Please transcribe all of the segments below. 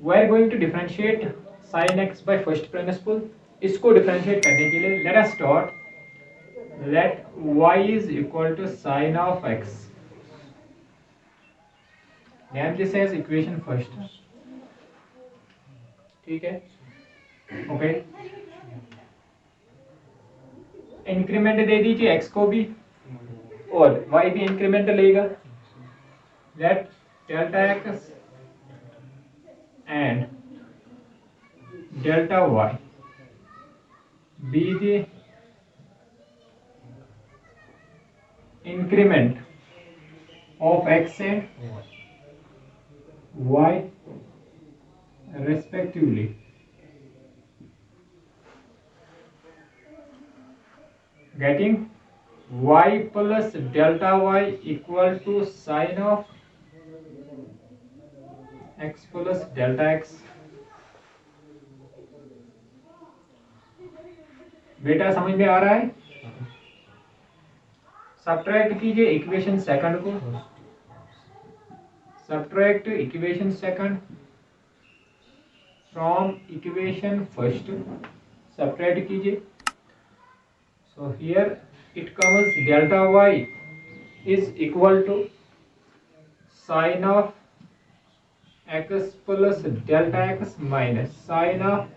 We are going to differentiate sin x by first principle. इसको differentiate करने के लिए let us start, let y is equal to sin of x, name this as equation first. ठीक है, okay. Increment दे दीजिए x को भी और y भी इंक्रीमेंट लेगा। Let delta x and delta y be the increment of x and y respectively। Getting y plus delta y equal to sin of x plus delta x। बेटा समझ में आ रहा है? सब्ट्रैक्ट कीजिए इक्वेशन सेकंड को, subtract equation second from equation first, subtract कीजिए। So here it comes delta y is equal to sine of x plus delta x minus sine of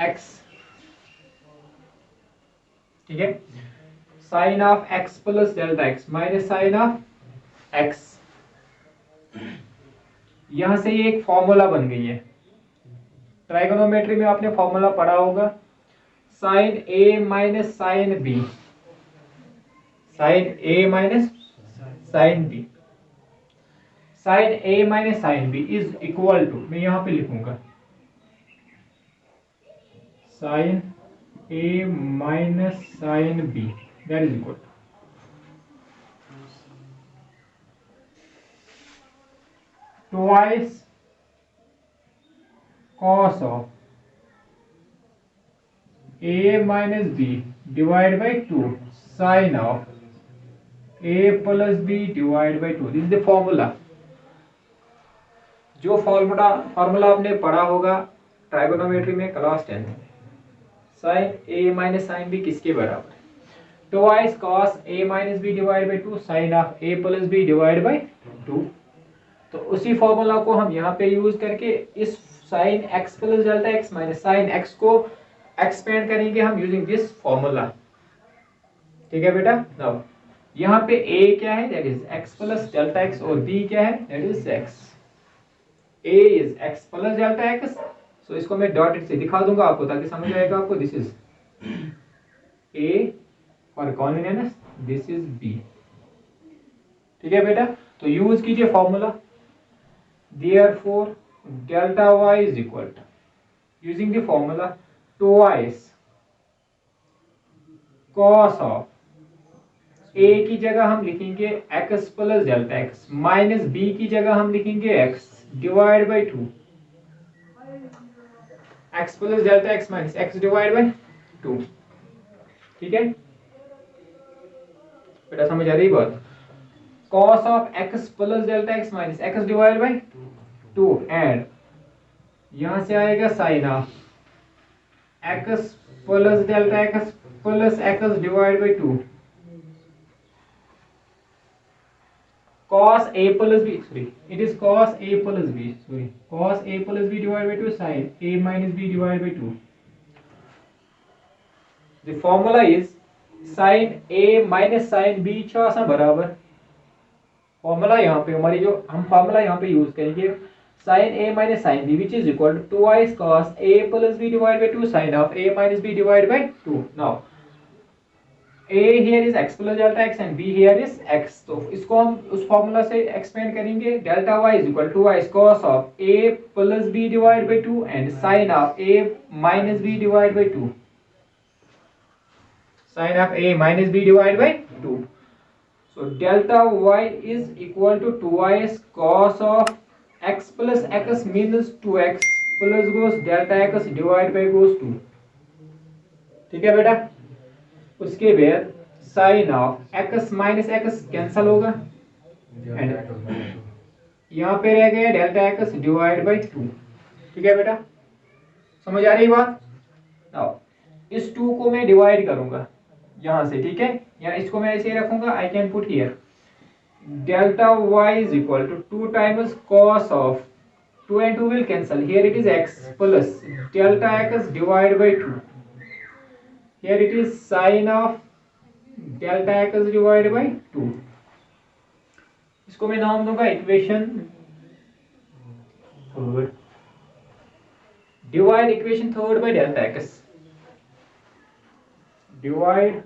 x। ठीक है, sine of x plus delta x minus sine of x। यहां से ये एक formula बन गई है। ट्राइगोनोमेट्री में आपने फॉर्मूला पढ़ा होगा, sine a minus sine b, sine a minus sine b, sine a minus sine b is equal to, मैं यहां पे लिखूंगा sine a minus sine b, that is equal to twice cos of a minus b divided by 2 sin of a plus b divided by 2। This is the formula. जो formula आपने पढ़ा होगा trigonometry में class 10 में, sine a minus sine b किसके बराबर है? Twice cos a minus b divide by 2 sine of a plus b divide by 2। तो उसी फॉर्मूला को हम यहाँ पे यूज करके इस sine x plus delta x minus sine x को एक्सपेंड करेंगे हम यूजिंग दिस फॉर्मूला। ठीक है बेटा, नाउ यहाँ पे a क्या है, that is x plus delta x और b क्या है, that is x। a is x plus delta x, सो इसको मैं डॉटेड से दिखा दूंगा आपको ताकि समझ आएगा आपको। This is a for convenience, this is b। ठीक है बेटा, तो यूज कीजिए formula. Therefore delta y is equal to, using the formula, twice cos of a की जगह हम लिखेंगे x plus delta x minus b की जगह हम लिखेंगे x divide by 2, x plus delta x minus x divide by 2। ठीक है बेटा, समझ आ रही बात? cos of x plus delta x minus x divide by 2 and यहां से आएगा sine of x plus delta x plus x divide by 2 cos a plus b, sorry it is cos a plus b, sorry cos a plus b divide by 2 sin a minus b divide by 2। The formula is sin a minus sin b छा बराबर formula यहाँ पे हमारी जो हम formula यहाँ पे use करेंगे sin a minus sin b which is equal to twice cos a plus b divided by 2 sin of a minus b divided by 2। now a here is x plus delta x and b here is x, तो इसको हम उस formula से expand करेंगे। Delta y is equal to twice cos of a plus b divided by 2 and sin of a minus b divided by 2, sin of a minus b divided by 2। so delta y is equal to twice cos of x plus x means 2x plus goes delta x divide by cos 2। ठीक है बेटा, उसके बाद sine of x minus x cancel होगा and यहाँ पे रह गया डेल्टा एक्स डिवाइड बाई 2। ठीक है बेटा, समझ आ रही बात? आओ, इस 2 को मैं डिवाइड करूंगा यहाँ से, ठीक है, या इसको मैं ऐसे ही रखूंगा, I can put here delta Y is equal to 2 times cos of 2 and 2 will cancel, here it is x plus delta x divided by 2, here it is sin of delta x divided by 2। इसको मैं नाम दूंगा equation third, divide equation third by delta x, divide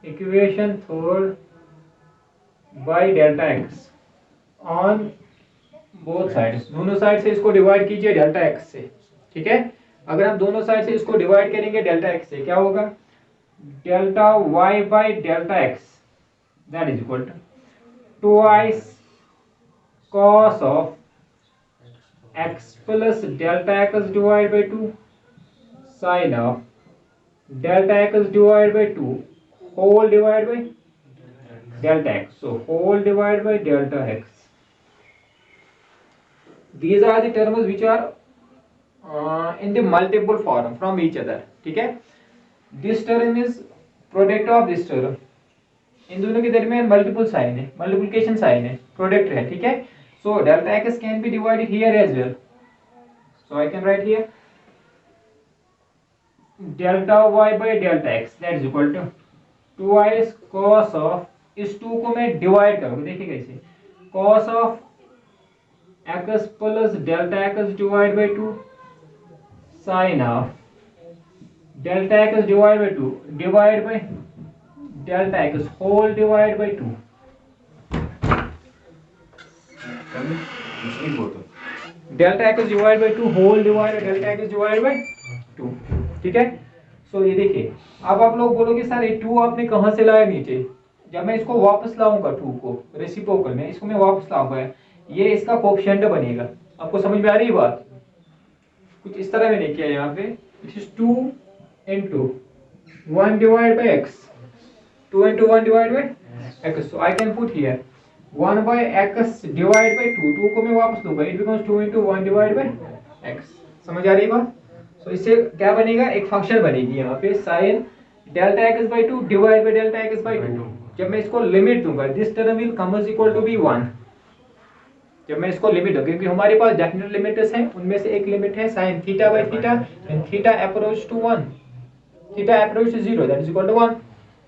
equation third by delta x on both sides, दोनों side से इसको divide कीजिए delta x से। ठीक है, अगर हम दोनों साइड से इसको डिवाइड करेंगे डेल्टा एक्स से, क्या होगा, delta y by delta x that is equal to 2 cos of x plus delta x divide by 2 sine of delta x divide by 2 whole divide by delta x, so whole divided by delta x. These are the terms which are in the multiple form from each other. ठीक है, this term is product of this term, इन दोनों के दरमियान multiple sign है, multiplication sign है, product है। ठीक है, so delta x can be divided here as well, so I can write here delta y by delta x that is equal to 2 cos of, इस 2 को मैं डिवाइड करूंगा, देखिए कैसे, cos of x plus delta x divide by 2 sine of delta x divide by 2 divide by delta x whole divide by 2। Delta x divide by 2 whole divide delta x divide by 2। ठीक है, सो ये देखिए, अब आप लोग बोलोगे sir ये 2 आपने कहाँ से लाया नीचे, जब मैं इसको वापस लाऊंगा 2 को रेसिप्रोकल में, इसको मैं वापस लाऊंगा, ये इसका कोएफिशिएंट बनेगा। आपको समझ में आ रही है बात? कुछ इस तरह मैंने किया यहाँ पे, it is 2 into 1 divided by x, 2 into 1 divided by x, so I can put here 1 by x divided by 2, 2 को मैं वापस लूंगा, it becomes 2 into 1 divided by x। समझ आ रही है बात? so इससे क्या बनेगा, एक फंक्शन बनेगी यहाँ पे sin delta x by 2 divide by delta x by 2। जब मैं इसको लिमिट दूंगा, this term will come is equal to be 1, जब मैं इसको लिमिट दूंगा, क्योंकि हमारे पास डेफिनेट लिमिट्स हैं, उनमें से एक लिमिट है sin theta by theta and theta approach to 1, theta approach to 0 that is equal to 1,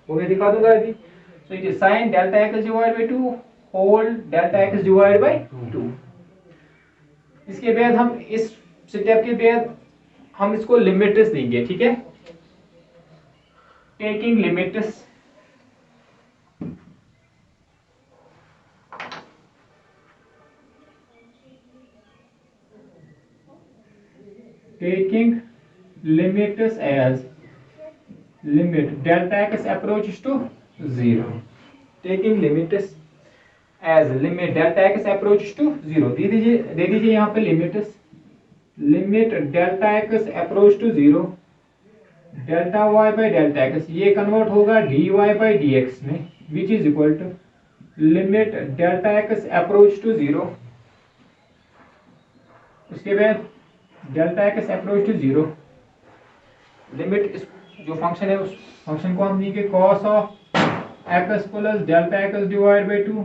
वो मैं दिखा दूंगा अभी। So it is sin delta x divide by 2 whole delta x divide by 2। इसके बाद हम इस स्टेप के बाद हम इसको लिमिट्स देंगे। ठीक है, taking limits, taking limits as limit delta x approaches to 0, taking limits as limit delta x approaches to 0, दे दीजिए यहाँ पे limits, limit delta x approach to 0 delta y by delta x, ये कन्वर्ट होगा d y by d x में, which is equal to limit delta x approach to 0, उसके बाद delta x approach to 0, limit जो function है उस function को हम देंगे cos of x plus delta x divide by 2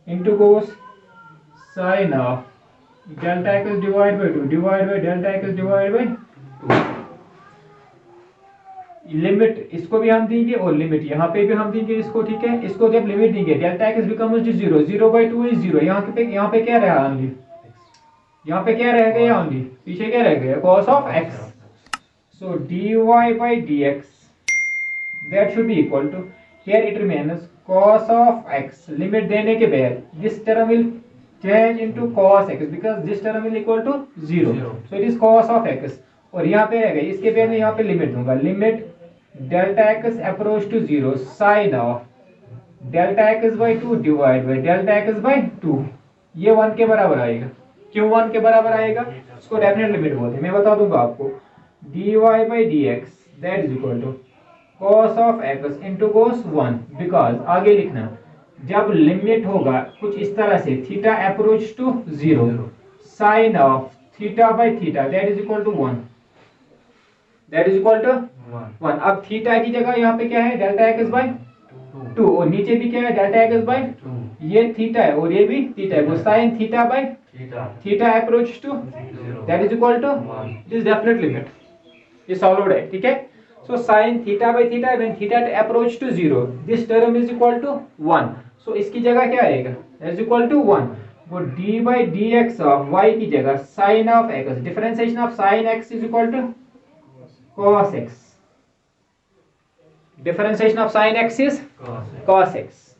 into cos sine of delta x divide by 2 divide by delta x divide by 2। Limit इसको भी हम देंगे और लिमिट यहाँ पे भी हम देंगे इसको। ठीक है, इसको जब लिमिट देंगे delta x becomes to 0, 0 by 2 is 0, यहाँ पे क्या रहा ओनली, यहाँ पे क्या रह गया ओनली, पीछे क्या रह गया cos of x, so dy by dx that should be equal to, here it remains cos of x, limit देने के बाद this term will change into cos x because this term will equal to 0, so it is cos of x, और यहाँ पे रह गई, इसके बाद मैं यहाँ पे लिमिट दूंगा, limit delta x approach to 0 sin of delta x by 2 divide by delta x by 2, ये 1 के बराबर आएगा। क्यों 1 के बराबर आएगा, इसको डेफिनेट लिमिट बोलते हैं, मैं बता दूंगा आपको, dy by dx that is equal to cos of x into cos 1 because आगे लिखना जब लिमिट होगा कुछ इस तरह से theta approach to 0 sine of theta by theta that is equal to 1 that is equal to 1। अब थीटा की जगह यहाँ पे क्या है डेल्टा एक्स बाय 2 और नीचे भी क्या है डेल्टा एक्स बाय 2 ये थीटा है और ये भी थीटा है वो sine theta by theta approach to that is equal to this definite limit ये सॉल्वड है ठीक है। So sine theta by theta when theta approach to 0 this term is equal to 1 so इसकी जगह क्या आएगा इज इक्वल टू 1 वो d by dx of y की जगह sine of x differentiation of sine x is equal to cos x differentiation of sine x is cos x